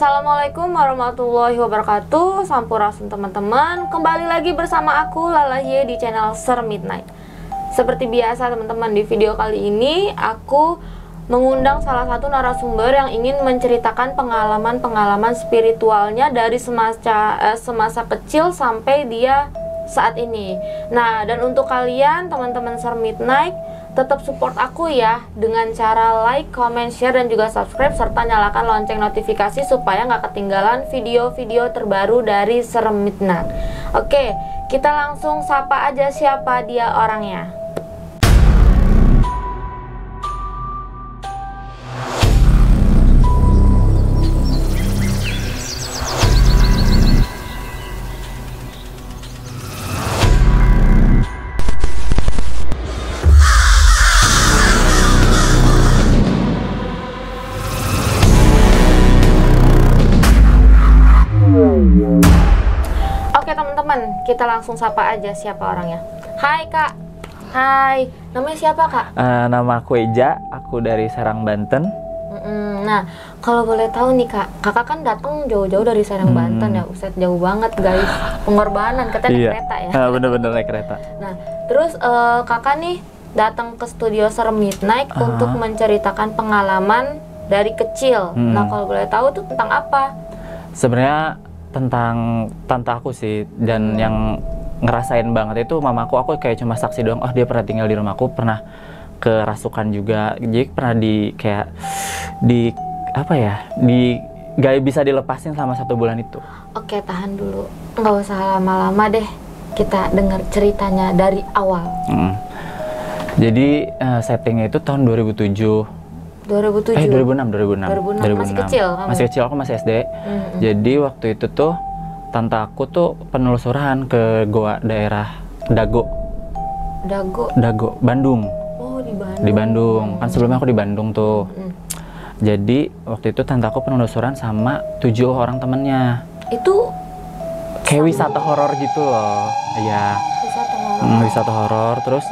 Assalamualaikum warahmatullahi wabarakatuh. Sampurasun teman-teman. Kembali lagi bersama aku Lala Ye di channel Ser Midnight. Seperti biasa teman-teman, di video kali ini aku mengundang salah satu narasumber yang ingin menceritakan pengalaman-pengalaman spiritualnya dari semasa kecil sampai dia saat ini. Nah, dan untuk kalian teman-teman Ser Midnight, tetap support aku ya dengan cara like, comment, share, dan juga subscribe, serta nyalakan lonceng notifikasi supaya nggak ketinggalan video-video terbaru dari Ser Midnight. Oke, kita langsung sapa aja siapa dia orangnya. Oke teman-teman, kita langsung sapa aja siapa orangnya. Hai Kak. Hai, namanya siapa Kak? Nama aku Eja, aku dari Serang, Banten. Nah, kalau boleh tahu nih Kak, kakak kan datang jauh-jauh dari Serang, Banten ya. Uset, jauh banget guys. Pengorbanan, katanya naik kereta ya. Bener-bener naik kereta. Nah, terus kakak nih datang ke studio Ser Midnight untuk menceritakan pengalaman dari kecil. Nah, kalau boleh tahu tuh tentang apa? Sebenarnya tentang tante aku sih, dan yang ngerasain banget itu mamaku. Aku kayak cuma saksi doang. Oh, dia pernah tinggal di rumahku, pernah kerasukan juga, jadi pernah gak bisa dilepasin selama 1 bulan itu. Oke, tahan dulu, nggak usah lama-lama deh, kita dengar ceritanya dari awal. Jadi settingnya itu tahun 2006. Masih kecil kamu? Masih kecil, aku masih SD. Jadi waktu itu tuh tante aku tuh penelusuran ke goa daerah Dago, Bandung. Oh, di Bandung. Kan sebelumnya aku di Bandung tuh. Jadi waktu itu tante aku penelusuran sama 7 orang temennya. Itu kayak wisata horor gitu loh. Iya, wisata horor. Terus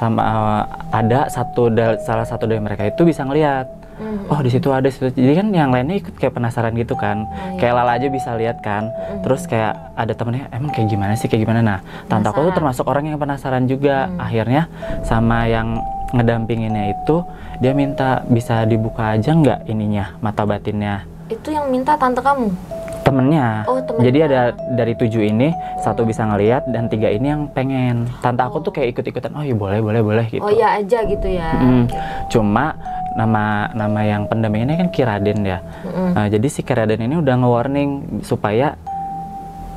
sama ada salah satu dari mereka itu bisa ngelihat, oh di situ ada situ. Jadi kan yang lainnya ikut kayak penasaran gitu kan, kayak Lala aja bisa lihat kan. Terus kayak ada temennya, emang kayak gimana sih, kayak gimana. Nah, tante aku tuh termasuk orang yang penasaran juga. Akhirnya sama yang ngedampinginnya itu, dia minta bisa dibuka aja nggak ininya, mata batinnya. Itu yang minta tante kamu? Temennya. Oh, temennya. Jadi ada dari 7 ini, 1 bisa ngelihat dan 3 ini yang pengen. Tante aku tuh kayak ikut-ikutan, oh iya boleh gitu. Oh iya aja gitu ya. Cuma nama yang pendampingnya kan Kiraden ya. Jadi si Kiraden ini udah nge-warning supaya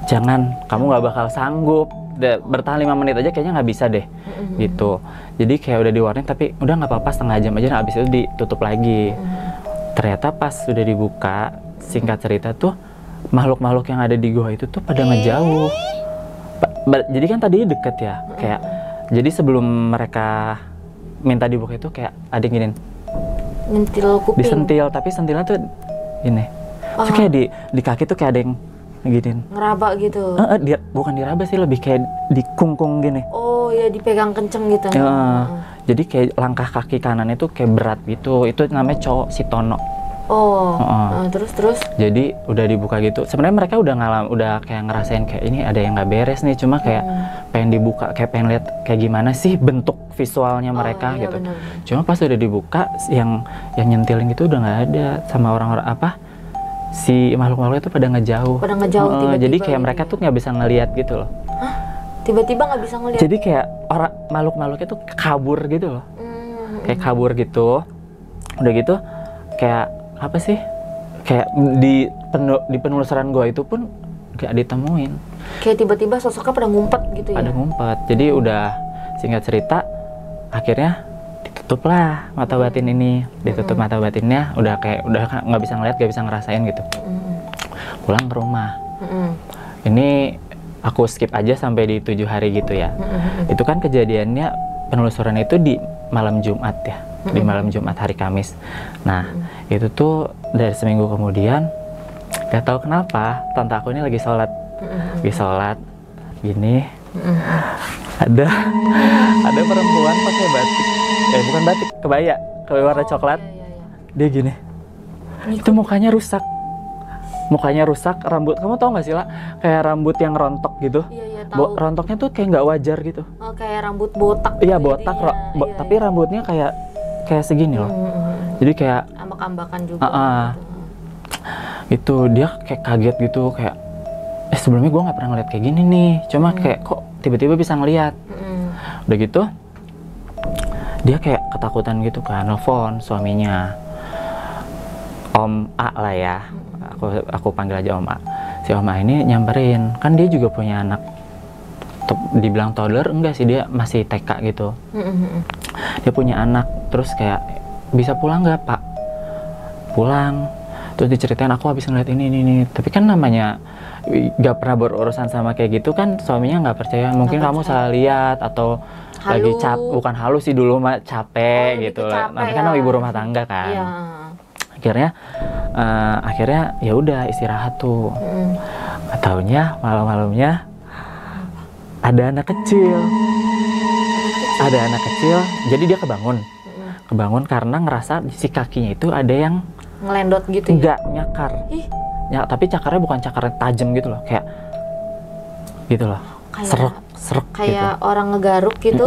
jangan, kamu nggak bakal sanggup. Bertahan 5 menit aja kayaknya nggak bisa deh, gitu. Jadi kayak udah di-warning, tapi udah nggak apa-apa, setengah jam aja. Nah, abis itu ditutup lagi. Ternyata pas sudah dibuka, singkat cerita tuh makhluk-makhluk yang ada di gua itu tuh pada ngejauh. Jadi kan tadinya deket ya, kayak jadi sebelum mereka minta dibuka itu kayak ada yang gini, nyentil kuping, disentil, tapi sentilnya tuh ini, terus kayak di kaki tuh kayak ada yang gini, ngeraba gitu. Dia bukan diraba sih, lebih kayak dikungkung gini. Oh ya, dipegang kenceng gitu. Jadi kayak langkah kaki kanannya tuh kayak berat gitu. Itu namanya cowok, si Tono. Terus jadi udah dibuka gitu. Sebenarnya mereka udah kayak ngerasain kayak ini ada yang nggak beres nih, cuma kayak pengen dibuka, kayak pengen lihat kayak gimana sih bentuk visualnya mereka gitu. Bener. Cuma pas udah dibuka, yang nyentilin gitu udah nggak ada, sama orang-orang si makhluk-makhluk itu pada ngejauh. Tiba-tiba. Jadi kayak mereka tuh nggak bisa ngelihat gitu loh. Tiba-tiba nggak bisa ngelihat. Jadi kayak makhluk-makhluknya tuh kabur gitu loh. Kayak kabur gitu. Udah gitu kayak apa sih, kayak di penelusuran gua itu pun gak ditemuin. Kayak tiba-tiba sosoknya pada ngumpet gitu ya? Pada ngumpet. Jadi udah, singkat cerita, akhirnya ditutup lah mata batin ini. Ditutup mata batinnya, udah nggak bisa ngeliat, gak bisa ngerasain gitu. Pulang ke rumah. Ini aku skip aja sampai di 7 hari gitu ya. Itu kan kejadiannya, penelusuran itu di malam Jumat ya. Di malam Jumat, hari Kamis. Nah, itu tuh dari seminggu kemudian, gak tahu kenapa tante aku ini lagi sholat. Lagi sholat gini, ada perempuan pakai batik, bukan batik, kebaya warna coklat. Dia gini, itu mukanya rusak. mukanya rusak, rambut kamu tau nggak sih lah, kayak rambut yang rontok gitu. Iya tahu. Rontoknya tuh kayak nggak wajar gitu. Oh, kayak rambut botak. Iya gitu botak, jadinya. Iya, tapi rambutnya kayak segini loh. Jadi kayak ambak-ambakan juga. itu dia kayak kaget gitu, kayak sebelumnya gue nggak pernah ngeliat kayak gini nih, cuma kayak kok tiba-tiba bisa ngeliat. Udah gitu dia kayak ketakutan gitu kan, nelfon suaminya, Om A lah ya, aku panggil aja Om A. Si Om A ini nyamperin, kan dia juga punya anak, dibilang toddler enggak sih, dia masih TK gitu. Dia punya anak, terus kayak bisa pulang nggak Pak? Pulang. Terus diceritain, aku habis ngeliat ini. Tapi kan namanya nggak pernah berurusan sama kayak gitu kan, suaminya nggak percaya. Mungkin kamu salah lihat atau lagi bukan halu sih, dulu mah capek gitu. Tapi kan ibu rumah tangga kan. Iya. Akhirnya ya udah istirahat tuh. Nggak taunya malam-malamnya ada anak kecil. Jadi dia kebangun karena ngerasa di si kakinya itu ada yang ngelendot gitu. Enggak, nyakar. Ya, tapi cakarnya bukan cakar yang tajam gitu loh, kayak gitu loh. Serek kayak gitu. Orang ngegaruk gitu.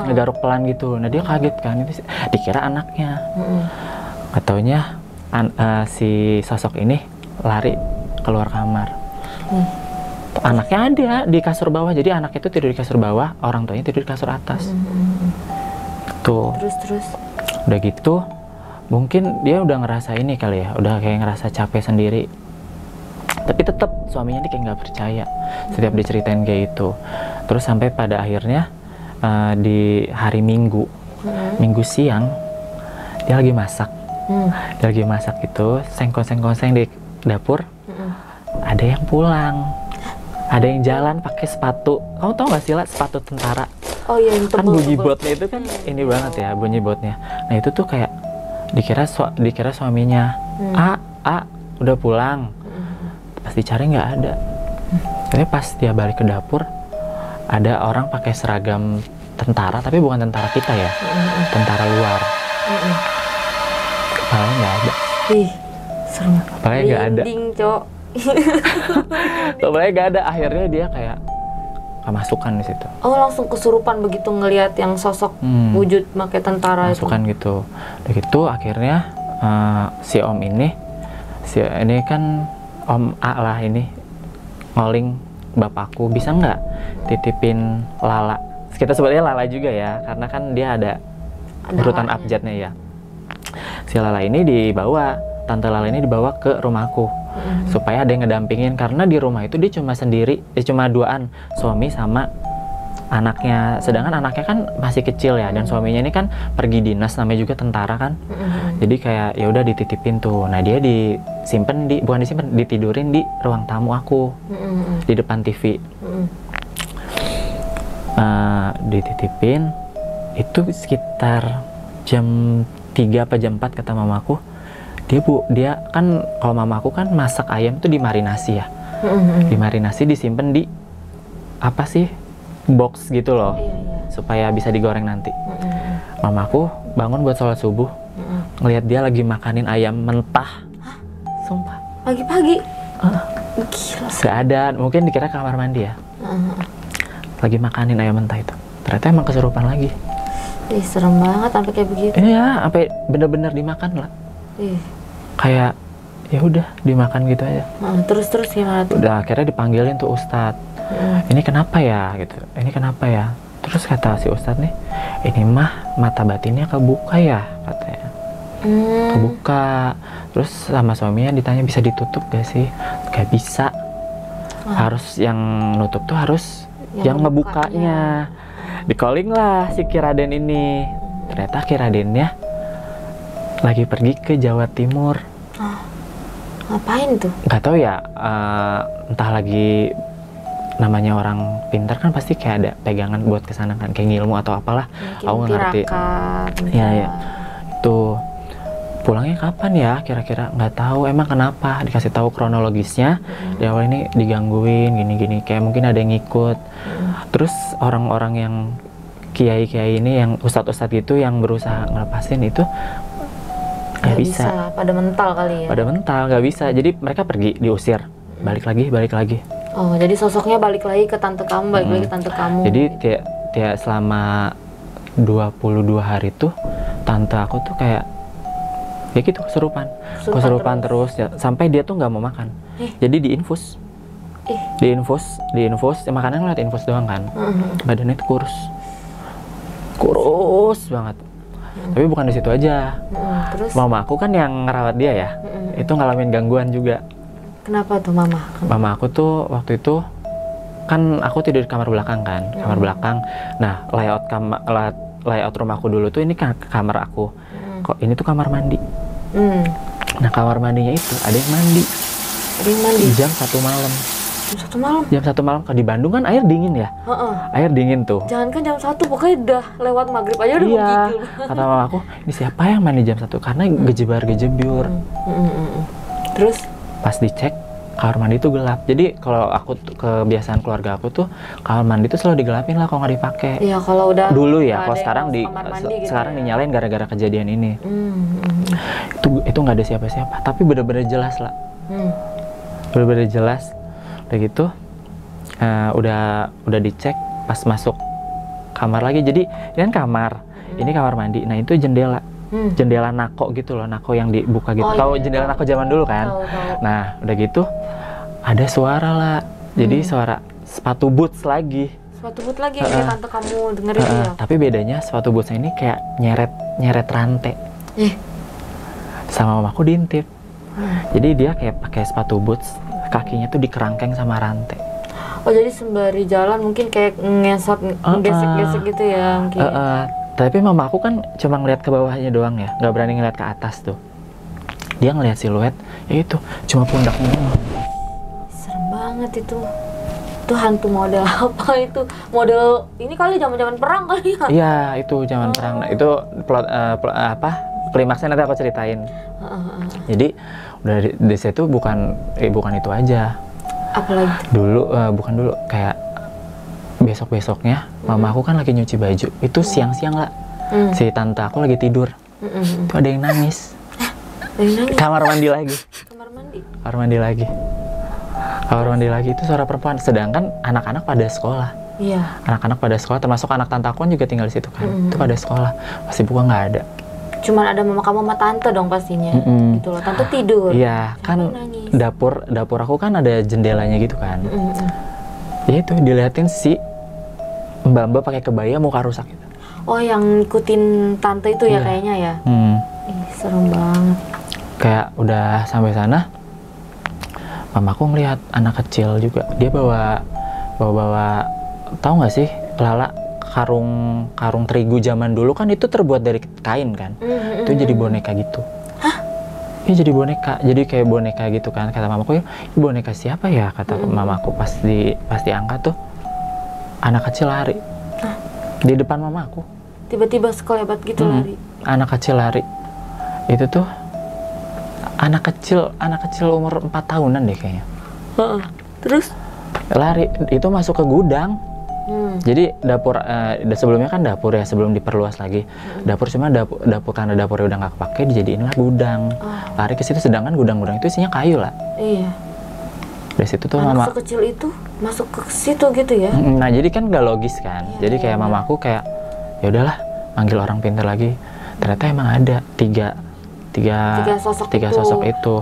Ngegaruk pelan gitu. Nah, dia kaget kan, itu dikira anaknya. Nggak taunya si sosok ini lari keluar kamar. Anaknya ada di kasur bawah, jadi anaknya itu tidur di kasur bawah, orang tuanya tidur di kasur atas. Tuh. Terus udah gitu, mungkin dia udah ngerasa ini kali ya, udah kayak ngerasa capek sendiri. Tapi tetap suaminya ini kayak nggak percaya setiap diceritain kayak itu. Terus sampai pada akhirnya di hari Minggu siang dia lagi masak. Dia lagi masak gitu, sengkong-sengkong di dapur. Ada yang pulang. Ada yang jalan pakai sepatu. Kamu tau gak sih lah, sepatu tentara? Oh iya, yang kan bunyi botnya itu kan ini banget ya, bunyi botnya. Nah itu tuh kayak dikira suaminya. Udah pulang. Pas dicari nggak ada. Tapi pas dia balik ke dapur, ada orang pakai seragam tentara, tapi bukan tentara kita ya, tentara luar. Kepalanya nggak ada. Serem. Kepalanya nggak ada. Cok. Kepalanya nggak ada. Akhirnya dia kayak kemasukan di situ. Oh, langsung kesurupan begitu ngelihat yang sosok wujud pakai tentara kemasukan itu. Gitu. Begitu akhirnya si Om ini kan Om A lah ini ngoling bapakku, bisa nggak titipin Lala? Kita sebutnya Lala juga ya, karena kan dia ada urutan abjadnya ya. Si Lala ini dibawa, tante Lala ini dibawa ke rumahku supaya ada yang ngedampingin, karena di rumah itu dia cuma sendiri, cuma duaan, suami sama anaknya, sedangkan anaknya kan masih kecil ya, dan suaminya ini kan pergi dinas, namanya juga tentara kan. Jadi kayak ya udah dititipin tuh. Nah dia ditidurin di ruang tamu aku, di depan TV. Dititipin itu sekitar jam 3 apa jam 4 kata mamaku. Dia kan, kalau mamaku kan masak ayam tuh dimarinasi ya, dimarinasi, disimpan di apa sih, box gitu loh, supaya bisa digoreng nanti. Mamaku bangun buat sholat subuh, ngelihat dia lagi makanin ayam mentah. Sumpah. Pagi-pagi? Gila. Gak ada, mungkin dikira kamar mandi ya. Lagi makanin ayam mentah itu. Ternyata emang kesurupan lagi. Serem banget sampai kayak begitu. Iya, sampai bener-bener dimakan lah. Kayak ya udah dimakan gitu aja. Terus gimana tuh? Udah akhirnya dipanggilin tuh Ustadz. Ini kenapa ya gitu? Ini kenapa ya? Terus kata si Ustadz nih, ini mah mata batinnya kebuka ya katanya. Kebuka. Terus sama suaminya ditanya, bisa ditutup gak sih? Gak bisa. Harus yang nutup tuh harus yang ngebukanya. Di calling lah si Kiraden ini. Ternyata Kiradennya lagi pergi ke Jawa Timur. Ngapain tuh? Gak tahu ya, entah lagi, namanya orang pintar kan pasti kayak ada pegangan buat kesana kan, kayak ngilmu atau apalah. Aku nggak ngerti. Ya. Itu pulangnya kapan ya kira-kira, nggak tahu. Emang kenapa? Dikasih tahu kronologisnya. Di awal ini digangguin gini-gini, kayak mungkin ada yang ngikut. Terus orang-orang yang kiai-kiai ini, yang ustadz-ustadz gitu yang berusaha ngelepasin itu, Nggak bisa. Pada mental kali ya. Pada mental nggak bisa. Jadi mereka pergi, diusir, balik lagi. Oh, jadi sosoknya balik lagi ke tante kamu, balik lagi ke tante kamu. Jadi kayak selama 22 hari tuh tante aku tuh kayak ya gitu kesurupan terus ya, sampai dia tuh nggak mau makan. Jadi diinfus ya, makanan ngeliat infus doang kan. Badannya tuh kurus banget. Tapi bukan di situ aja. Terus Mama aku kan yang ngerawat dia ya, itu ngalamin gangguan juga. kenapa tuh mama? Mama aku tuh waktu itu kan aku tidur di kamar belakang kan, kamar belakang. Nah, layout rumahku dulu tuh ini kamar aku. Kok ini tuh kamar mandi. Nah, kamar mandinya itu ada yang mandi. Jam 1 malam. Jam 1 malam. Kalau di Bandung kan air dingin ya. Air dingin tuh. Jangan kan jam 1, pokoknya udah lewat maghrib aja udah menggigil. Kata mama aku, ini siapa yang mandi jam 1? Karena gejebar-gejebur. Terus Pas dicek, kamar mandi itu gelap. Jadi kalau aku kebiasaan keluarga aku tuh kamar mandi tuh selalu digelapin lah kalau nggak dipakai. iya, kalau udah Dulu nggak ya, kalau ada sekarang yang masuk kamar mandi gitu sekarang ya. dinyalain gara-gara kejadian ini. Itu nggak ada siapa-siapa, tapi bener-bener jelas lah. Bener-bener jelas. Udah gitu, udah dicek pas masuk kamar lagi. Jadi ini kan kamar, ini kamar mandi. Nah itu jendela. Jendela nako gitu loh, nako yang dibuka gitu. Tahu jendela nako zaman dulu kan? Tahu. Nah, udah gitu ada suara lah. Jadi suara sepatu boots lagi. Sepatu boot lagi yang kayak tante kamu dengerin ya. Tapi bedanya sepatu bootsnya ini kayak nyeret rantai. Sama mamaku diintip. Jadi dia kayak pakai sepatu boots, kakinya tuh dikerangkeng sama rantai. Oh, jadi sembari jalan mungkin kayak gesek-gesek gitu ya mungkin. Tapi mama aku kan cuma ngeliat ke bawahnya doang ya, nggak berani ngeliat ke atas tuh. Dia ngeliat siluet, ya itu cuma pundaknya doang. Serem banget itu. Itu hantu model apa itu? Model ini kali zaman-zaman perang kali ya? Iya, itu zaman perang. Nah, itu klimaksnya nanti aku ceritain. Jadi udah di situ bukan itu aja. Apalagi? Bukan dulu kayak besoknya mama aku kan lagi nyuci baju. Itu siang-siang lah. Si tante aku lagi tidur. Itu ada yang nangis. Kamar mandi lagi. Kamar mandi lagi itu suara perempuan. Sedangkan anak-anak pada sekolah. Iya. Anak-anak pada sekolah, termasuk anak tante aku kan juga tinggal di situ kan. Itu pada sekolah. Pasti buka nggak ada. Cuman ada mama kamu sama tante dong pastinya. Gitu loh. Tante tidur. Iya, kan dapur aku kan ada jendelanya gitu kan. Ya itu diliatin si mbak-mbak pakai kebaya muka rusak gitu. Oh, yang ngikutin tante itu ya kayaknya ya. Ih, serem banget. Kayak udah sampai sana, mamaku ngelihat anak kecil juga. Dia bawa tahu nggak sih, Lala, karung terigu zaman dulu kan itu terbuat dari kain kan. Itu jadi boneka gitu. Hah? Iya, jadi boneka. Jadi kayak boneka gitu kan. Kata mamaku, "Ya, boneka siapa ya?" Kata mamaku pas diangkat tuh anak kecil lari. Di depan mamaku. Tiba-tiba sekelebat gitu lari. Anak kecil lari. Itu tuh anak kecil umur 4 tahunan deh kayaknya. Terus Lari itu masuk ke gudang. Jadi dapur sebelumnya kan dapur ya, sebelum diperluas lagi. Dapur cuma dapur karena dapurnya udah nggak kepake dijadiin lah gudang. Lari ke situ, sedangkan gudang-gudang itu isinya kayu lah. Iya. Dari situ tuh anak mama sekecil itu masuk ke situ gitu ya. Nah, jadi kan nggak logis kan. Jadi kayak mamaku kayak ya udahlah, manggil orang pintar lagi. Ternyata emang ada tiga sosok itu.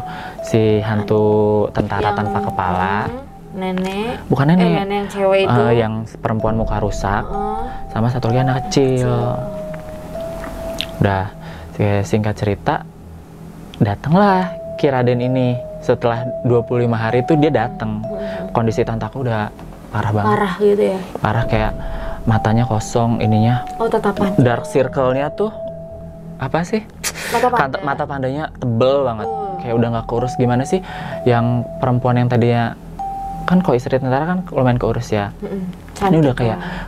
Si hantu tentara tanpa kepala, nenek, bukan nenek, nenek yang cewek itu, yang perempuan muka rusak, sama satu lagi anak kecil. Udah, singkat cerita, datanglah Ki Raden ini. Setelah 25 hari itu dia datang. Kondisi tantaku udah parah banget. Parah gitu ya? Parah, kayak matanya kosong, ininya. Oh, tatapan. Dark circle-nya tuh apa sih? Mata pandanya tebel banget. Kayak udah nggak kurus. Gimana sih yang perempuan yang tadinya kan kalau istri tentara kan lumayan kurus ya. Ini udah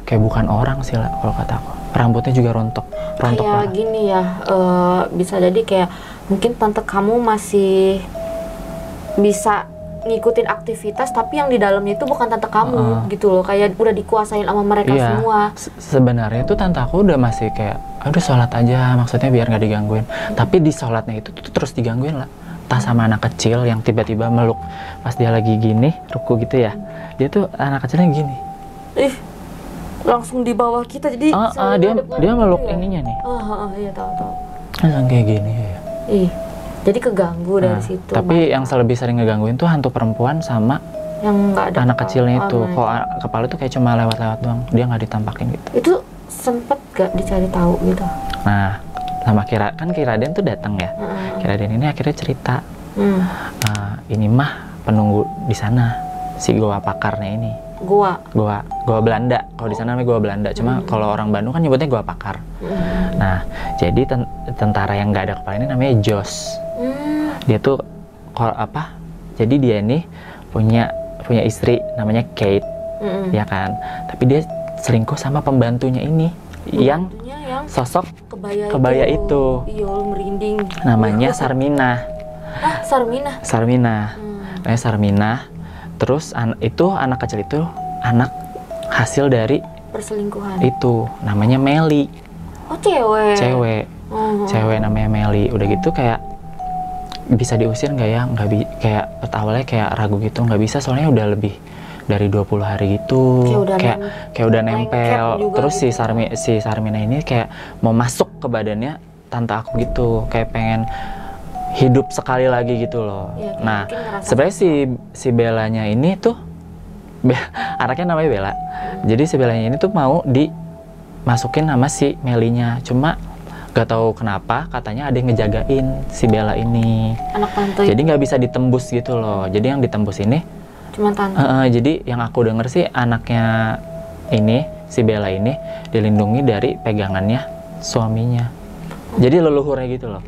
kayak bukan orang sih lah kalau kata aku. Rambutnya juga rontok kayak banget. Gini ya, bisa jadi kayak mungkin tante kamu masih bisa ngikutin aktivitas, tapi yang di dalamnya itu bukan tante kamu gitu loh, kayak udah dikuasain sama mereka semua. Sebenarnya itu tante aku udah masih kayak, udah sholat aja, maksudnya biar nggak digangguin. Tapi di sholatnya itu tuh terus digangguin lah. Entah sama anak kecil yang tiba-tiba meluk pas dia lagi gini, ruku gitu ya. Dia tuh anak kecilnya gini. Langsung di bawah kita, jadi dia meluk ininya nih. Iya tahu. Langsung kayak gini ya. Jadi keganggu dari situ. Tapi yang lebih sering ngegangguin tuh hantu perempuan sama yang nggak ada anak kecilnya itu. Kok kepala tuh kayak cuma lewat-lewat doang, dia nggak ditampakin gitu. Itu sempet gak dicari tahu gitu? Nah, sama Kiraden tuh datang ya. Kiraden ini akhirnya cerita, ini mah penunggu di sana, si Goa Pakarnya ini. Goa Belanda. Kalau di sana namanya Goa Belanda. Cuma kalau orang Bandung kan nyebutnya Goa Pakar. Nah, jadi tentara yang nggak ada kepala ini namanya Jos. Dia tuh jadi dia ini punya istri namanya Kate, ya kan. Tapi dia selingkuh sama pembantunya ini yang sosok kebaya itu. Iya, merinding. Namanya Sarmina. Sarmina. Namanya Sarmina. Terus itu anak kecil itu anak hasil dari perselingkuhan. Itu namanya Meli. Oh, cewek. Cewek namanya Meli. Udah gitu kayak bisa diusir nggak ya? Kayak awalnya kayak ragu gitu, nggak bisa soalnya udah lebih dari 20 hari gitu. Kayak udah nempel. Terus gitu. si Sarmina ini kayak mau masuk ke badannya tante aku gitu, kayak pengen hidup sekali lagi gitu loh. Ya, nah, sebenarnya si Bellanya ini tuh anaknya namanya Bella. Jadi si Bellanya ini tuh mau dimasukin sama si Melinya. Cuma gak tahu kenapa katanya ada yang ngejagain si Bella ini. Anak tante. Jadi nggak bisa ditembus gitu loh. Jadi yang ditembus ini cuma tante. Jadi yang aku denger sih anaknya ini, si Bella ini dilindungi dari pegangannya suaminya. Jadi leluhurnya gitu loh.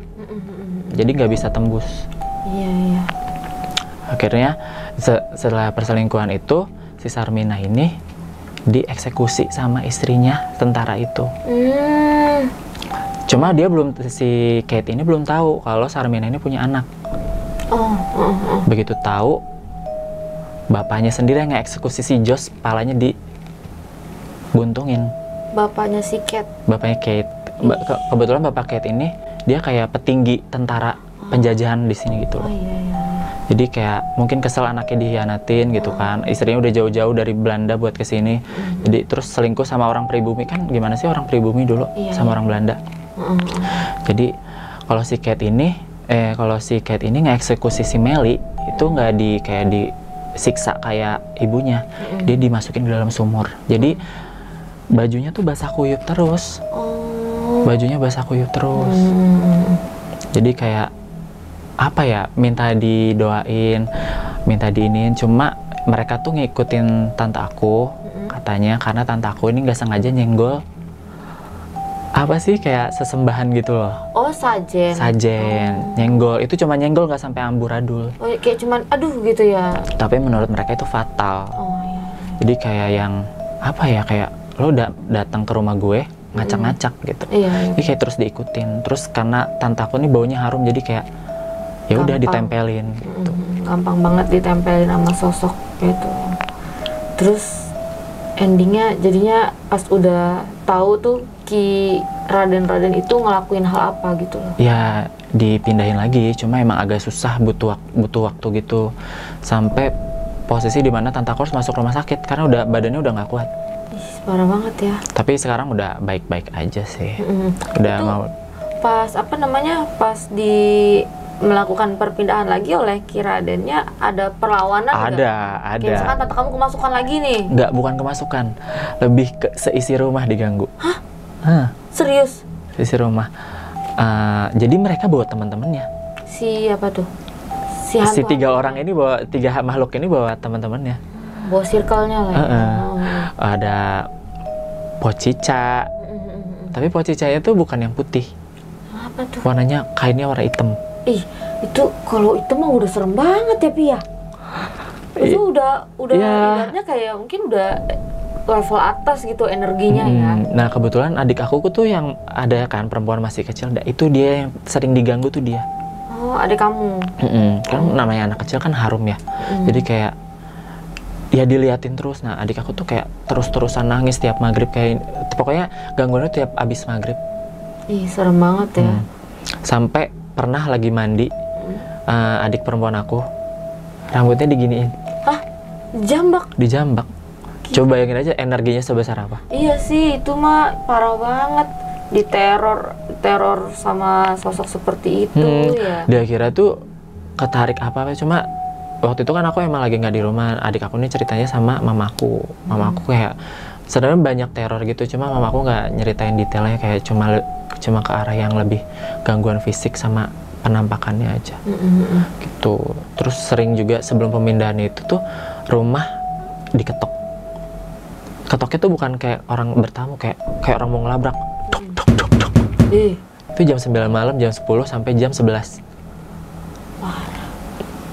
Jadi nggak bisa tembus. Iya. Akhirnya setelah perselingkuhan itu si Sarmina ini dieksekusi sama istrinya tentara itu. Cuma dia si Kate ini belum tahu kalau Sarmina ini punya anak. Begitu tahu, bapaknya sendiri yang ngeksekusi si Jos, palanya dibuntungin. Bapaknya si Kate. Bapaknya Kate. Kebetulan bapak Kate ini dia kayak petinggi tentara penjajahan di sini gitu loh. Iya. Jadi kayak mungkin kesel anaknya dihianatin gitu kan. Istrinya udah jauh-jauh dari Belanda buat kesini. Jadi terus selingkuh sama orang pribumi, kan gimana sih orang pribumi dulu sama orang Belanda. Jadi kalau si Kate ini ngeksekusi si Meli itu nggak disiksa kayak ibunya. Dia dimasukin ke dalam sumur. Jadi bajunya tuh basah kuyup terus. Jadi kayak minta didoain, minta diinin. Cuma mereka tuh ngikutin tante aku katanya, karena tante aku ini nggak sengaja nyenggol kayak sesembahan gitu loh. Oh, sajen. Nyenggol itu cuma nyenggol, nggak sampai amburadul. Oh, kayak cuman aduh gitu ya. Tapi menurut mereka itu fatal. Iya. Jadi kayak yang kayak lo datang ke rumah gue ngacak-ngacak gitu. Jadi kayak terus diikutin. Terus karena tante aku nih baunya harum, jadi kayak ya udah ditempelin gitu. Gampang banget ditempelin sama sosok itu. Terus endingnya jadinya pas udah tahu tuh Raden itu ngelakuin hal apa gitu loh. Ya dipindahin lagi, cuma emang agak susah, butuh waktu gitu. Sampai posisi dimana tante aku harus masuk rumah sakit karena badannya udah nggak kuat. Parah banget ya. Tapi sekarang udah baik-baik aja sih. Udah itu mau. Pas melakukan perpindahan lagi oleh Kiradennya, ada perlawanan ada. Kayak misalkan tante kamu kemasukan lagi nih. Nggak, bukan kemasukan. Lebih ke seisi rumah diganggu. Serius? Seisi rumah. Jadi mereka bawa teman-temannya. Siapa tuh? Si 3 orang ini bawa, 3 makhluk ini bawa teman-temannya. Bawa circle-nya lah. Ada Pocica. Tapi Pocica itu bukan yang putih. Apa tuh? Warnanya kainnya warna hitam. Itu kalau hitam mah udah serem banget ya, Pi ya. Itu udah ibaratnya kayak mungkin udah level atas gitu energinya ya. Nah, kebetulan adik aku tuh yang ada kan perempuan masih kecil, itu dia yang sering diganggu tuh dia. adik kamu. Kan namanya anak kecil kan harum ya. Jadi kayak ya diliatin terus. Nah adik aku tuh kayak terus-terusan nangis tiap maghrib, kayak pokoknya gangguannya tiap abis maghrib. Ih serem banget ya. Sampai pernah lagi mandi, adik perempuan aku rambutnya diginiin. Hah? Dijambak? Dijambak. Coba bayangin aja energinya sebesar apa. Iya sih, itu mah parah banget. Diteror sama sosok seperti itu ya. Dia kira tuh ketarik apa, cuma waktu itu kan aku emang lagi nggak di rumah. Adik aku nih ceritanya sama mamaku. Mamaku kayak sebenarnya banyak teror gitu, cuma mamaku nggak nyeritain detailnya, kayak cuma ke arah yang lebih gangguan fisik sama penampakannya aja. Gitu. Terus sering juga sebelum pemindahan itu tuh rumah diketok. Ketoknya tuh bukan kayak orang bertamu, kayak orang mau ngelabrak. Dok, dok, dok, dok. Itu jam 9 malam, jam 10 sampai jam 11. Wah,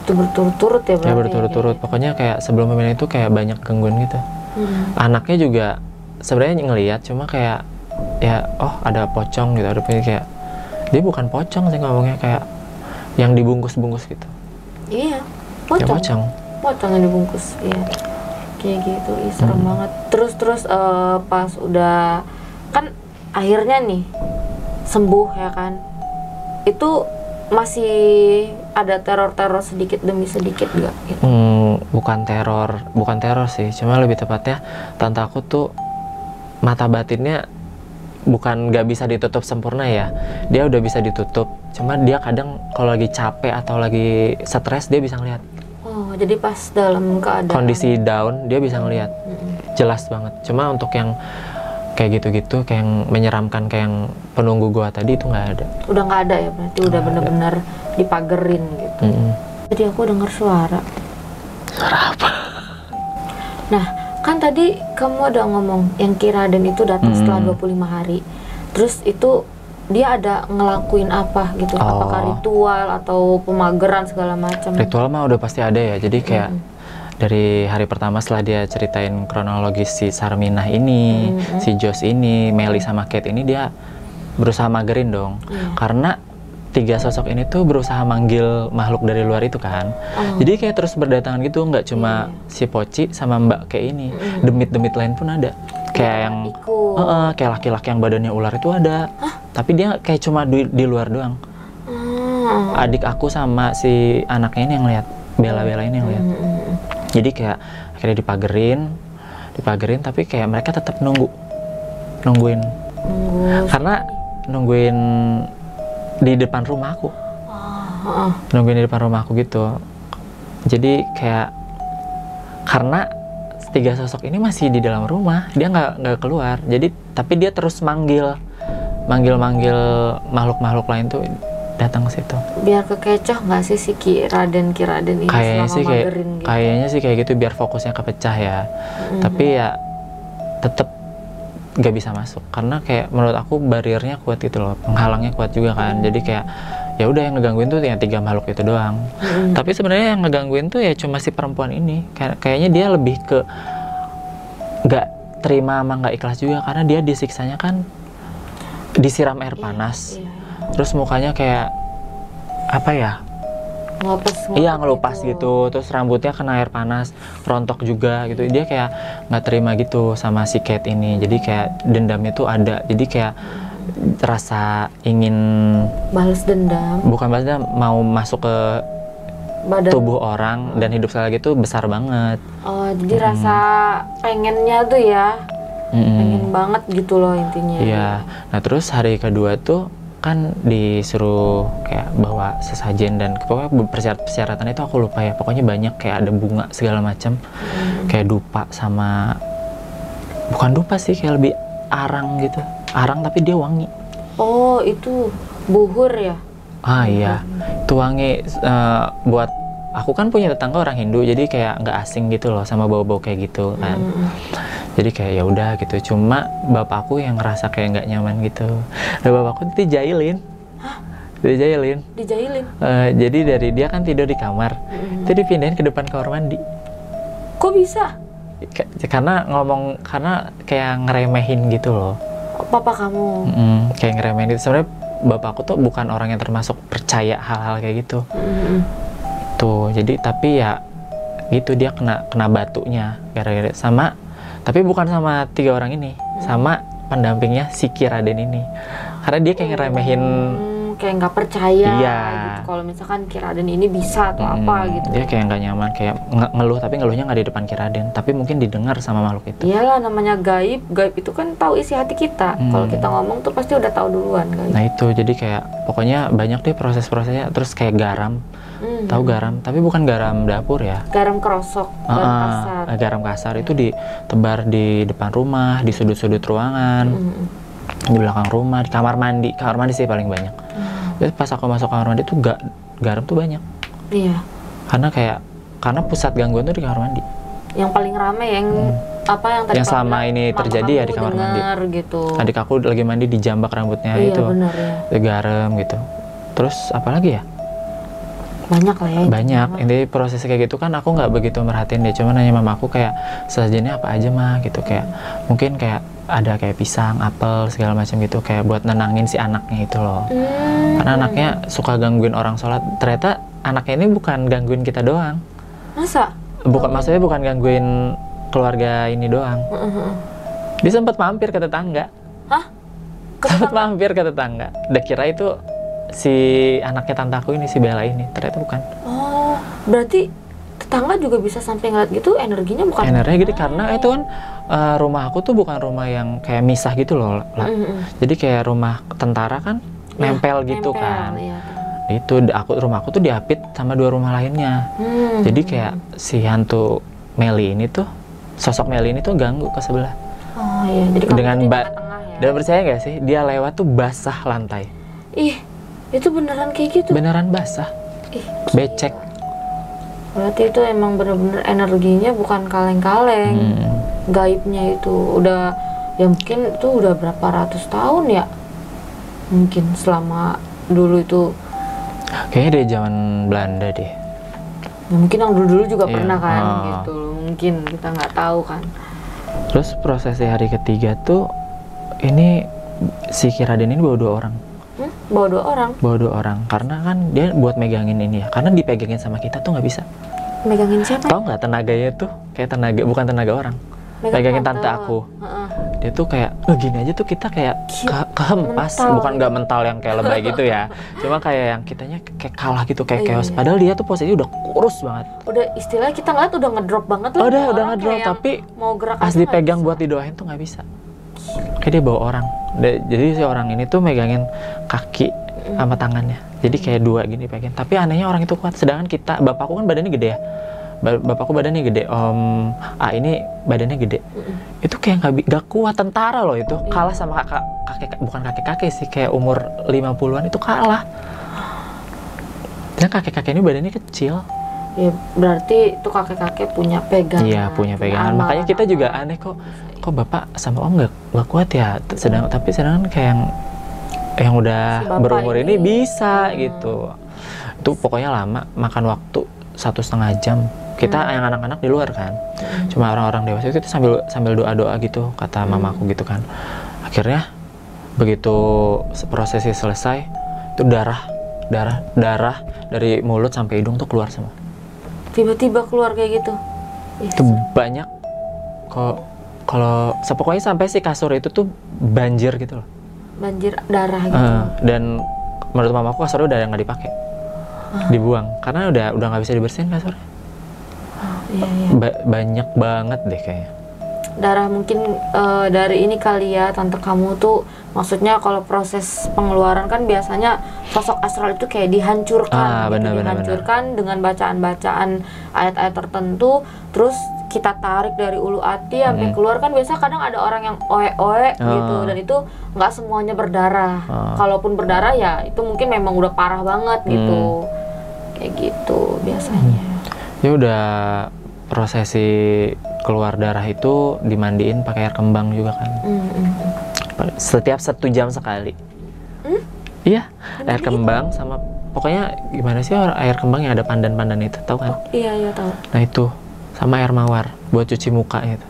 itu berturut-turut ya berarti? Ya berturut-turut, pokoknya kayak sebelum pemindahan itu kayak banyak gangguan gitu. Anaknya juga sebenarnya ngelihat, cuma kayak ya oh ada pocong gitu, ada kayak dia bukan pocong sih ngomongnya, kayak yang dibungkus-bungkus gitu. Iya, Ya pocong. Pocong yang dibungkus, iya. Kayak gitu, serem banget. Terus pas udah kan akhirnya nih sembuh ya kan, itu masih ada teror sedikit demi sedikit gak? Gitu? Bukan teror sih, cuma lebih tepatnya tante aku tuh mata batinnya bukan nggak bisa ditutup sempurna ya, dia udah bisa ditutup, cuma dia kadang kalau lagi capek atau lagi stres dia bisa ngeliat. Oh, jadi pas dalam keadaan kondisi down dia bisa ngeliat jelas banget. Cuma untuk yang kayak gitu-gitu, kayak yang menyeramkan kayak yang penunggu gua tadi itu nggak ada. Udah nggak ada ya, berarti udah bener-bener dipagerin gitu. Jadi aku dengar suara. Suara apa? Nah, kan tadi kamu udah ngomong yang Ki Raden itu datang setelah 25 hari. Terus itu dia ada ngelakuin apa gitu? Apakah ritual atau pemageran segala macam? Ritual mah udah pasti ada ya. Jadi kayak dari hari pertama setelah dia ceritain kronologis si Sarminah ini, si Jos ini, Meli sama Kate ini, dia berusaha magerin dong. Karena 3 sosok ini tuh berusaha manggil makhluk dari luar itu kan. Jadi kayak terus berdatangan gitu, nggak cuma si Poci sama Mbak kayak ini, demit-demit lain pun ada. Kayak yang kayak laki-laki yang badannya ular itu ada. Tapi dia kayak cuma di luar doang. Adik aku sama si anaknya ini yang lihat, Bella ini yang lihat. Jadi kayak akhirnya dipagerin, tapi kayak mereka tetap nungguin. Karena nungguin di depan rumahku. Nungguin di depan rumahku gitu. Jadi kayak karena 3 sosok ini masih di dalam rumah, dia nggak keluar. Jadi tapi dia terus manggil makhluk-makhluk lain tuh datang ke situ. Biar kekecoh nggak sih si Ki Raden ini kayaknya sih kayak gitu, biar fokusnya kepecah ya. Tapi ya tetap nggak bisa masuk karena kayak menurut aku bariernya kuat gitu loh, penghalangnya kuat juga kan. Jadi kayak ya udah yang ngegangguin tuh yang 3 makhluk itu doang. Tapi sebenarnya yang ngegangguin tuh ya cuma si perempuan ini. Kayaknya dia lebih ke nggak terima sama nggak ikhlas juga, karena dia disiksanya kan disiram air panas. Terus mukanya kayak apa ya? Ngelupas gitu. Terus rambutnya kena air panas, rontok juga gitu. Dia kayak nggak terima gitu sama si Kate ini. Jadi kayak dendamnya tuh ada. Jadi kayak rasa ingin balas dendam. Bukan balas dendam, mau masuk ke badan tubuh orang dan hidup sekali lagi tuh besar banget. Oh, jadi rasa pengennya tuh ya. Pengen banget gitu loh intinya. Iya. Nah, terus hari kedua tuh kan disuruh kayak bawa sesajen dan pokoknya persyaratan itu aku lupa ya. Pokoknya banyak, kayak ada bunga segala macam. Kayak dupa sama bukan dupa sih, kayak lebih arang gitu. Arang tapi dia wangi. Oh, itu buhur ya? Iya. Itu wangi. Buat aku kan punya tetangga orang Hindu, jadi kayak nggak asing gitu loh sama bau-bau kayak gitu kan. Jadi kayak ya udah gitu. Cuma bapakku yang ngerasa kayak nggak nyaman gitu. Nah, bapakku dijailin. Dijailin. Jadi dari dia kan tidur di kamar, itu dipindahin ke depan kamar mandi. Kok bisa? Karena kayak ngeremehin gitu loh. Papa kamu? Kayak ngeremehin gitu. Sebenarnya bapakku tuh bukan orang yang termasuk percaya hal-hal kayak gitu. Tuh, jadi tapi ya gitu dia kena batunya gara-gara sama, tapi bukan sama 3 orang ini, sama pendampingnya si Ki Raden ini. Karena dia kayak ngeremehin, kayak nggak percaya iya, gitu kalau misalkan Ki Raden ini bisa atau apa gitu. Dia kayak nggak nyaman, kayak ngeluh, tapi ngeluhnya nggak di depan Ki Raden, tapi mungkin didengar sama makhluk itu. Iyalah, namanya gaib itu kan tahu isi hati kita. Kalau kita ngomong tuh pasti udah tahu duluan gaib. Nah itu, jadi kayak pokoknya banyak deh proses-prosesnya. Terus kayak garam, tahu garam, tapi bukan garam dapur ya. Garam kerosok, garam kasar. Garam kasar itu ditebar di depan rumah, di sudut-sudut ruangan, di belakang rumah, di kamar mandi. Kamar mandi sih paling banyak. Jadi pas aku masuk kamar mandi tuh garam tuh banyak. Iya. Karena pusat gangguan tuh di kamar mandi. Yang paling rame yang apa yang tadi yang selama ini terjadi ya di kamar mandi. Gitu. Adik aku lagi mandi dijambak rambutnya iya, itu. Bener, ya. Garam gitu. Terus apa lagi ya? Banyak lah ya. Banyak. Intinya proses kayak gitu kan aku nggak begitu merhatiin deh. Cuma nanya mama aku kayak sesajennya apa aja mah gitu, kayak mungkin kayak ada kayak pisang, apel segala macam gitu, kayak buat nenangin si anaknya itu loh. Karena anaknya suka gangguin orang sholat. Ternyata anaknya ini bukan gangguin kita doang. Masa? Maksudnya bukan gangguin keluarga ini doang. Dia sempat mampir ke tetangga. Hah? Sempat mampir ke tetangga. Udah kira itu si anaknya tantaku ini, si Bella ini. Ternyata bukan. Oh, berarti tetangga juga bisa sampai ngeliat gitu, energinya bukan? Energinya gitu, karena itu kan rumah aku tuh bukan rumah yang kayak misah gitu loh. Jadi kayak rumah tentara kan, nempel gitu kan. Iya. Itu rumah aku tuh diapit sama 2 rumah lainnya. Jadi kayak si hantu Meli ini tuh, sosok Meli ini tuh ganggu ke sebelah. Oh iya, jadi dengan ya? Dan percaya nggak sih, dia lewat tuh basah lantai. Ih, itu beneran kayak gitu? Beneran basah. Becek. Berarti itu emang bener-bener energinya bukan kaleng-kaleng. Gaibnya itu udah, ya mungkin itu udah berapa ratus tahun ya, mungkin selama dulu itu. Kayaknya dari zaman Belanda deh. Ya, mungkin yang dulu-dulu juga pernah kan, gitu. Mungkin kita nggak tahu kan. Terus prosesi hari ketiga tuh, ini si Ki Raden ini bawa 2 orang. Bawa 2 orang? Bawa 2 orang, karena kan dia buat megangin ini ya. Karena dipegangin sama kita tuh nggak bisa. Megangin siapa? Tahu nggak tenaganya tuh? Kayak tenaga, bukan tenaga orang. Megangin tante aku. Dia tuh kayak gini aja tuh kita kayak kehempas, bukan nggak mental yang kayak lebay gitu ya. Cuma kayak yang kitanya kayak kalah gitu, kayak chaos. Padahal dia tuh posisi udah kurus banget. Udah istilahnya kita ngeliat udah ngedrop banget lah. Udah ngedrop, tapi mau gerak pas dipegang buat didoain tuh nggak bisa. Kayak dia bawa orang. Jadi si orang ini tuh megangin kaki sama tangannya. Jadi kayak 2 gini pegang. Tapi anehnya orang itu kuat. Sedangkan bapakku kan badannya gede ya. Bapakku badannya gede, Om A ini badannya gede. Itu kayak nggak kuat, tentara loh itu. Kalah sama bukan kakek sih, kayak umur 50-an itu kalah. Dan kakek-kakek ini badannya kecil. Ya berarti itu kakek-kakek punya pegangan. Iya, punya pegangan. Makanya kita juga aneh kok bapak sama om nggak kuat ya. Tapi sedangkan kayak yang udah si berumur ini bisa gitu. Itu pokoknya lama, makan waktu 1,5 jam. Kita yang anak-anak di luar kan, cuma orang-orang dewasa itu sambil doa-doa gitu, kata mamaku gitu kan. Akhirnya begitu prosesi selesai, itu darah dari mulut sampai hidung tuh keluar semua. Tiba-tiba keluar kayak gitu? Itu banyak kok. Kalau pokoknya sampai si kasur itu tuh banjir gitu loh. Banjir darah gitu. Dan menurut mamaku kasurnya udah nggak dipakai, dibuang karena udah nggak bisa dibersihin kasurnya. Iya. Banyak banget deh kayaknya. Darah mungkin dari ini kali ya, tante kamu tuh maksudnya kalau proses pengeluaran kan biasanya sosok astral itu kayak dihancurkan, dihancurkan dengan bacaan-bacaan ayat-ayat tertentu, terus kita tarik dari ulu hati sampai keluar kan. Biasa kadang ada orang yang oe-oe gitu, dan itu nggak semuanya berdarah. Kalaupun berdarah ya itu mungkin memang udah parah banget gitu, kayak gitu biasanya. Ya udah, prosesi keluar darah itu dimandiin pakai air kembang juga kan. Setiap 1 jam sekali. Iya, air kembang sama pokoknya gimana sih air kembang yang ada pandan-pandan itu, tahu kan? Iya tahu. Nah itu sama air mawar buat cuci muka gitu.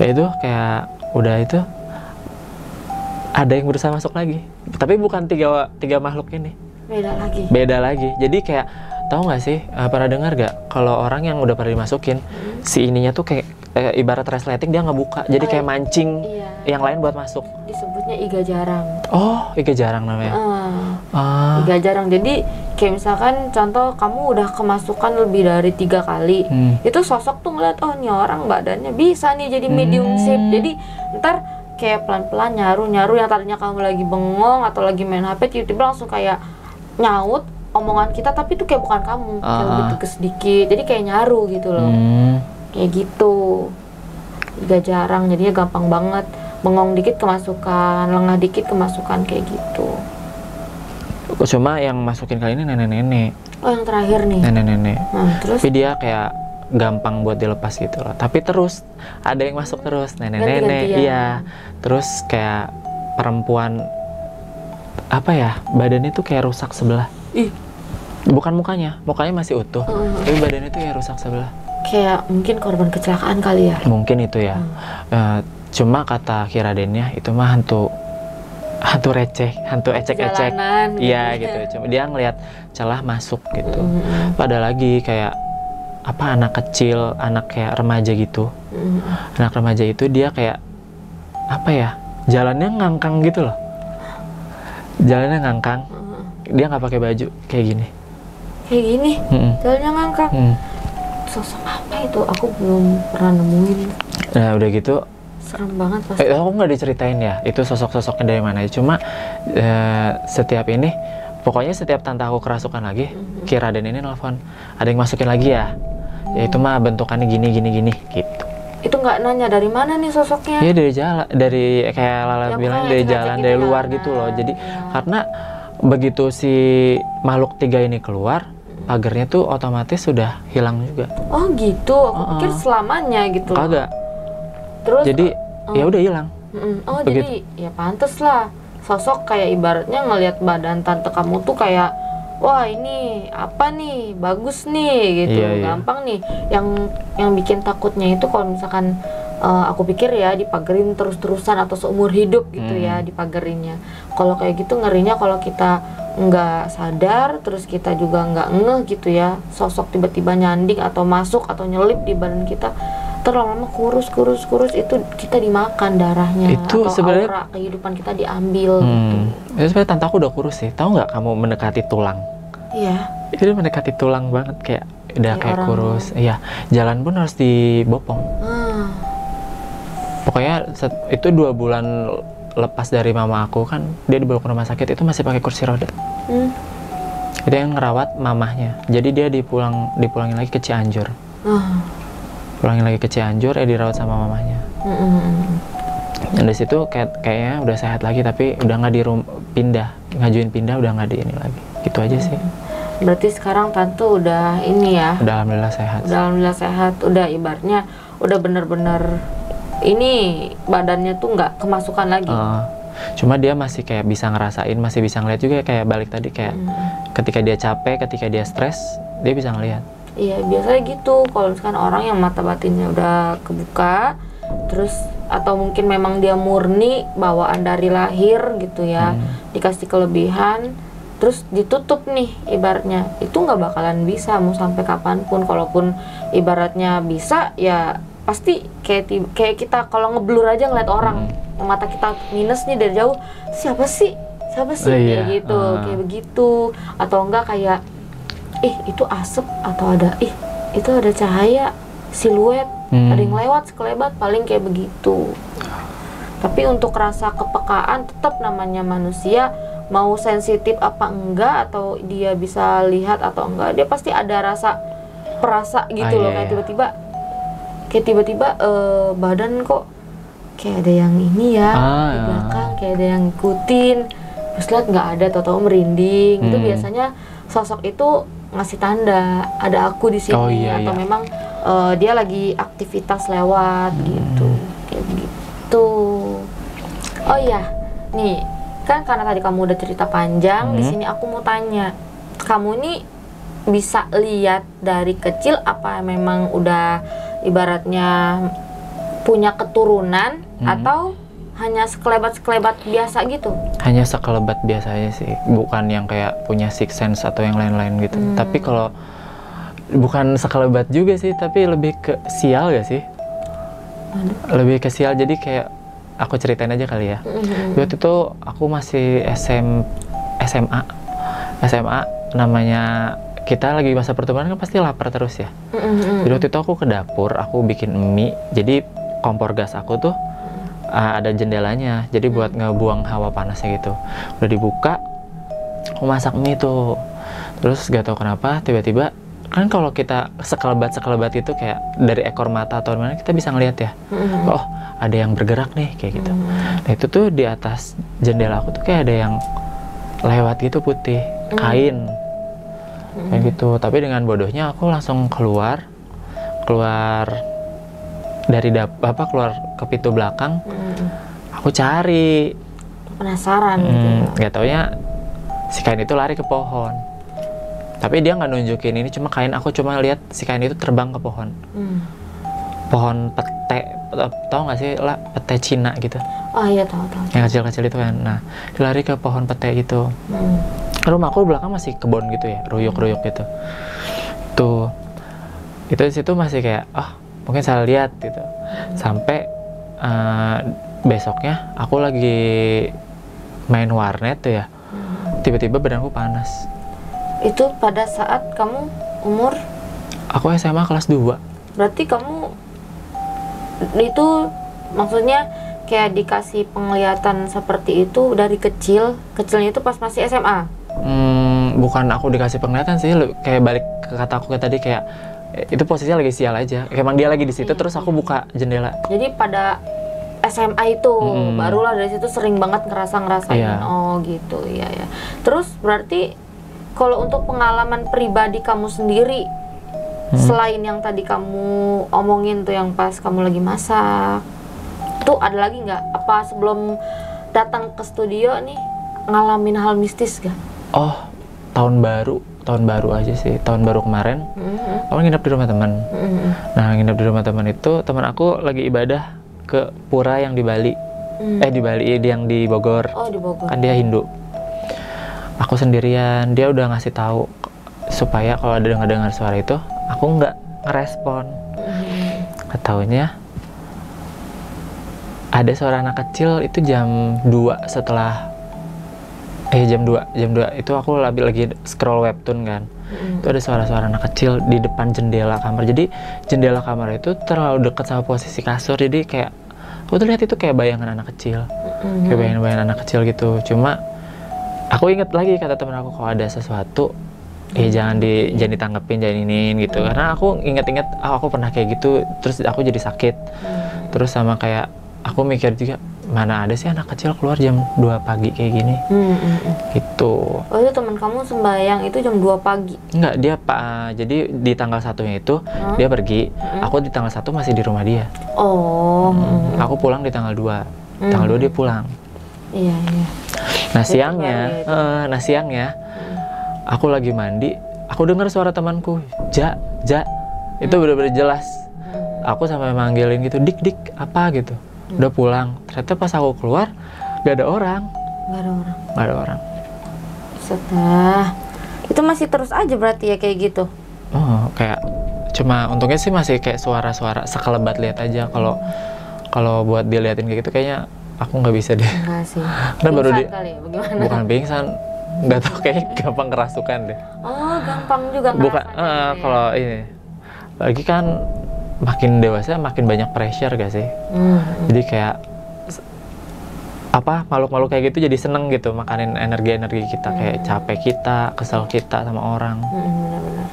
Ya itu kayak udah itu ada yang berusaha masuk lagi. Tapi bukan tiga makhluk ini. Beda lagi. Jadi kayak tahu nggak sih, pernah dengar gak kalau orang yang udah pernah dimasukin si ininya tuh kayak ibarat resleting dia nggak buka, jadi kayak mancing yang lain buat masuk. Disebutnya iga jarang. Oh, iga jarang namanya. Iga jarang. Jadi kayak misalkan contoh kamu udah kemasukan lebih dari 3 kali, itu sosok tuh ngeliat, oh nih orang badannya bisa nih jadi medium shape. Jadi ntar kayak pelan-pelan nyaru yang tadinya kamu lagi bengong atau lagi main HP, tiba-tiba langsung kayak nyaut omongan kita, tapi itu kayak bukan kamu, kayak lebih tegas sedikit, jadi kayak nyaru gitu loh. Kayak gitu. Iga jarang, jadinya gampang banget, bengong dikit kemasukan, lengah dikit kemasukan, kayak gitu. Cuma yang masukin kali ini nenek-nenek. Oh, yang terakhir nih Nenek-nenek. Terus? Tapi dia kayak gampang buat dilepas gitu loh. Tapi terus ada yang masuk terus, nenek-nenek. Iya. Terus kayak perempuan apa ya, badannya tuh kayak rusak sebelah. Bukan mukanya masih utuh, tapi badannya tuh kayak rusak sebelah. Kayak mungkin korban kecelakaan kali ya. Mungkin itu ya. Cuma kata Kiradennya itu mah hantu receh, hantu ecek-ecek. Iya gitu. Cuma dia ngelihat celah masuk gitu. Padahal lagi kayak apa, anak kecil, anak kayak remaja gitu. Anak remaja itu dia kayak apa ya, jalannya ngangkang gitu loh. Jalannya ngangkang. Dia nggak pakai baju kayak gini. Jalannya ngangkang. Sosok apa itu? Aku belum pernah nemuin. Nah udah gitu serem banget pasti. Aku nggak diceritain ya itu sosok-sosoknya dari mana. Cuma setiap ini, pokoknya setiap tante aku kerasukan lagi, Kiraden ini nelfon, ada yang masukin lagi ya. Ya itu mah bentukannya gini gitu. Itu nggak nanya dari mana nih sosoknya? Iya dari jalan, dari kayak Lala ya, bilang dari jalan, dari luar gitu loh. Jadi karena begitu si makhluk 3 ini keluar, pagarnya tuh otomatis sudah hilang juga. Oh gitu, aku pikir selamanya gitu. Kagak. Terus jadi ya udah hilang. Oh begitu. Jadi ya pantes lah, sosok kayak ibaratnya ngelihat badan tante kamu tuh kayak, wah ini apa nih, bagus nih gitu. Gampang nih. Yang bikin takutnya itu kalau misalkan aku pikir ya dipagerin terus-terusan atau seumur hidup gitu ya dipagerinnya. Kalau kayak gitu ngerinya kalau kita nggak sadar, terus kita juga nggak ngeh gitu ya, sosok tiba-tiba nyanding atau masuk atau nyelip di badan kita, terlama kurus itu kita dimakan darahnya, itu atau sebenarnya aura kehidupan kita diambil gitu. Itu sebenarnya tante aku udah kurus sih. Tahu nggak kamu mendekati tulang? Iya. Itu mendekati tulang banget, kayak udah kayak kurus. Iya, jalan pun harus dibopong. Pokoknya itu 2 bulan lepas dari mama aku kan, dia dibawa ke rumah sakit itu masih pakai kursi roda. Itu yang ngerawat mamahnya. Jadi dia dipulangin lagi ke Cianjur. Pulangin lagi ke Cianjur, dirawat sama mamahnya. Dan di situ kayaknya udah sehat lagi, tapi udah nggak ngajuin pindah, udah nggak di ini lagi. Gitu aja sih. Berarti sekarang tante udah ini ya? Udah alhamdulillah sehat. Udah ibaratnya udah bener-bener ini badannya tuh nggak kemasukan lagi. Cuma dia masih kayak bisa ngerasain, masih bisa ngeliat juga, kayak balik tadi kayak ketika dia capek, ketika dia stres, dia bisa ngeliat. Iya biasanya gitu. Kalau misalkan orang yang mata batinnya udah kebuka, terus atau mungkin memang dia murni bawaan dari lahir gitu ya, dikasih kelebihan, terus ditutup nih ibaratnya, itu nggak bakalan bisa mau sampai kapanpun. Kalaupun ibaratnya bisa ya pasti kayak kita kalau ngeblur aja ngeliat orang, mata kita minus nih dari jauh, siapa sih kayak gitu, kayak begitu. Atau enggak kayak itu asap, atau ada itu ada cahaya siluet, ada yang lewat sekelebat, paling kayak begitu. Tapi untuk rasa kepekaan tetap namanya manusia, mau sensitif apa enggak, atau dia bisa lihat atau enggak, dia pasti ada perasa gitu loh. Kayak tiba-tiba badan kok kayak ada yang ini ya di belakang, kayak ada yang ngikutin, terus lihat nggak ada, tau-tau merinding. Itu biasanya sosok itu ngasih tanda ada aku di sini, atau memang dia lagi aktivitas lewat gitu, kayak gitu. Oh iya, nih kan karena tadi kamu udah cerita panjang, di sini aku mau tanya, kamu nih bisa lihat dari kecil apa memang udah ibaratnya punya keturunan, atau hanya sekelebat biasa gitu? Hanya sekelebat biasanya sih, bukan yang kayak punya six sense atau yang lain-lain gitu. Tapi kalau bukan sekelebat juga sih, tapi lebih ke sial gak sih? Lebih ke sial, jadi kayak aku ceritain aja kali ya. Waktu itu aku masih SMA, namanya kita lagi masa pertemuan kan pasti lapar terus ya. Jadi waktu itu aku ke dapur, aku bikin mie. Jadi kompor gas aku tuh ada jendelanya, jadi buat ngebuang hawa panasnya gitu. Udah dibuka, aku masak mie tuh. Terus gak tau kenapa tiba-tiba, kan kalau kita sekelebat itu kayak dari ekor mata atau mana kita bisa ngeliat ya. Oh, ada yang bergerak nih kayak gitu. Nah itu tuh di atas jendela aku tuh kayak ada yang lewat gitu putih, kain kayak gitu. Tapi dengan bodohnya aku langsung keluar dari keluar ke pintu belakang. Aku cari, penasaran gitu. Gak taunya si kain itu lari ke pohon. Tapi dia nggak nunjukin ini cuma kain, aku cuma lihat si kain itu terbang ke pohon. Pohon pete, tau nggak sih lah, pete Cina gitu. Oh iya, tahu. Yang kecil-kecil itu kan. Nah, dia lari ke pohon pete itu. Rumah aku belakang masih kebun gitu ya, ruyuk-ruyuk gitu. Tuh, itu di situ masih kayak, mungkin salah lihat gitu. Sampai besoknya aku lagi main warnet tuh ya. Tiba-tiba badanku panas. Itu pada saat kamu umur? Aku SMA kelas 2. Berarti kamu itu maksudnya kayak dikasih penglihatan seperti itu dari kecilnya itu pas masih SMA? Bukan aku dikasih penglihatan sih, kayak balik ke kata aku tadi, kayak itu posisinya lagi sial aja. Emang dia lagi di situ, terus aku buka jendela. Jadi pada SMA itu barulah dari situ sering banget ngerasain. Oh gitu, iya ya. Terus berarti kalau untuk pengalaman pribadi kamu sendiri, selain yang tadi kamu omongin tuh yang pas kamu lagi masak, tuh ada lagi nggak? Apa sebelum datang ke studio nih ngalamin hal mistis gak? Oh, tahun baru aja sih. Tahun baru kemarin, aku nginep di rumah teman. Nah, nginep di rumah teman itu, teman aku lagi ibadah ke pura yang di Bali. Di Bali, yang di Bogor. Oh, di Bogor. Kan dia Hindu. Aku sendirian, dia udah ngasih tahu supaya kalau ada dengar suara itu, aku nggak ngerespon. Ketaunya ada suara anak kecil itu jam 2 setelah jam 2 itu aku lagi scroll webtoon kan. Itu ada suara-suara anak kecil di depan jendela kamar. Jadi jendela kamar itu terlalu dekat sama posisi kasur, jadi kayak aku tuh lihat itu kayak bayangan anak kecil. Kayak bayangan anak kecil gitu. Cuma aku inget lagi kata temen aku, kalau ada sesuatu jangan ditanggepin, jangan iniin gitu. Karena aku inget-inget aku pernah kayak gitu, terus aku jadi sakit. Terus sama kayak aku mikir juga, mana ada sih anak kecil keluar jam 2 pagi kayak gini. Gitu. Oh, itu teman kamu sembahyang itu jam 2 pagi? Enggak, dia jadi di tanggal 1-nya itu dia pergi. Aku di tanggal 1 masih di rumah dia. Aku pulang di tanggal 2. Tanggal 2 dia pulang. Iya. Nah siangnya aku lagi mandi, aku dengar suara temanku, Ja. Itu benar-benar jelas. Aku sampai manggilin gitu, dik apa gitu. Udah pulang. Ternyata pas aku keluar gak ada orang. Setelah itu masih terus aja berarti ya kayak gitu. Kayak cuma untungnya sih masih kayak suara-suara sekelebat lihat aja. Kalau buat diliatin kayak gitu kayaknya aku nggak bisa deh. Enggak sih. Karena baru kali ya, bagaimana? Bukan pingsan, nggak tahu, kayaknya gampang kerasukan deh. Oh, gampang juga bukan kalau ini lagi kan makin dewasa makin banyak pressure gak sih? Jadi kayak makhluk-makhluk kayak gitu jadi seneng gitu makanin energi kita, kayak capek kita, kesel kita sama orang. Benar-benar.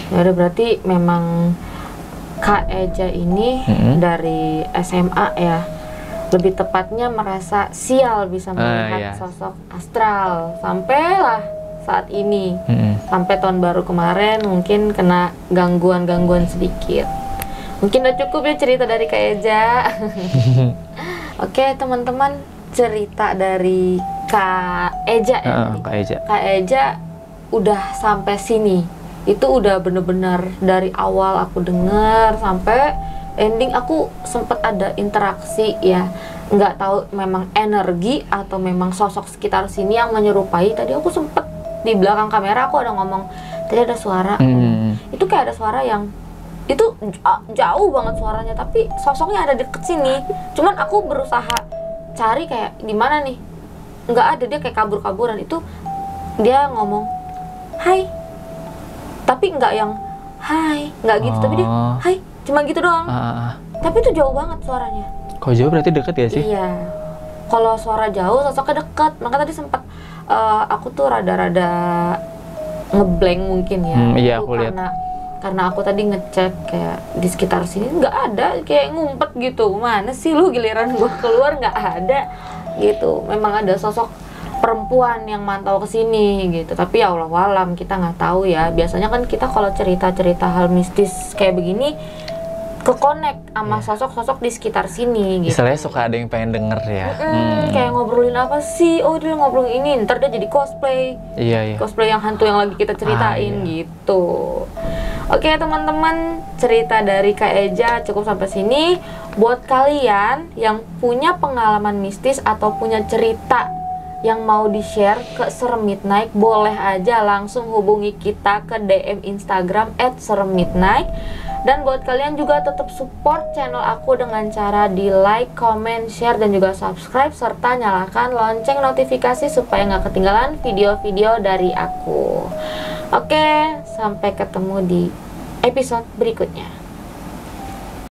Ya udah, berarti memang Kak Eja ini dari SMA ya, lebih tepatnya merasa sial bisa melihat sosok astral sampailah saat ini. Sampai tahun baru kemarin mungkin kena gangguan sedikit. Mungkin udah cukup ya cerita dari Kak Eja. Oke teman-teman, cerita dari Kak Eja ya. Kak Eja udah sampai sini. Itu udah bener-bener dari awal aku dengar sampai ending aku sempet ada interaksi ya, nggak tahu memang energi atau memang sosok sekitar sini yang menyerupai. Tadi aku sempet di belakang kamera aku ada ngomong, tadi ada suara, itu kayak ada suara yang itu jauh banget suaranya, tapi sosoknya ada deket sini. Cuman aku berusaha cari kayak di mana nih, nggak ada, dia kayak kabur-kaburan. Itu dia ngomong hai, tapi nggak yang hai, nggak gitu, tapi dia hai, cuma gitu doang. Tapi itu jauh banget suaranya. Kalau jauh berarti deket ya sih? Iya, kalau suara jauh sosoknya deket. Maka tadi sempat aku tuh rada-rada ngeblank mungkin ya. Iya, aku lihat. Karena aku tadi ngecek kayak di sekitar sini nggak ada, kayak ngumpet gitu. Mana sih lu, giliran gua keluar nggak ada gitu. Memang ada sosok perempuan yang mantau ke sini gitu. Tapi ya Allah alam, kita nggak tahu ya. Biasanya kan kita kalau cerita-cerita hal mistis kayak begini ke-connect sama sosok-sosok di sekitar sini gitu. Istilahnya suka ada yang pengen denger ya. Kayak ngobrolin apa sih? Oh, dia ngobrolin ini, ntar dia jadi cosplay. Iya. Cosplay yang hantu yang lagi kita ceritain gitu. Oke teman-teman, cerita dari Kak Eja cukup sampai sini. Buat kalian yang punya pengalaman mistis atau punya cerita yang mau di-share ke Serem Midnight, boleh aja langsung hubungi kita ke DM Instagram @seremmidnight. Dan buat kalian juga tetap support channel aku dengan cara di like, comment, share, dan juga subscribe, serta nyalakan lonceng notifikasi supaya nggak ketinggalan video-video dari aku. Oke, sampai ketemu di episode berikutnya.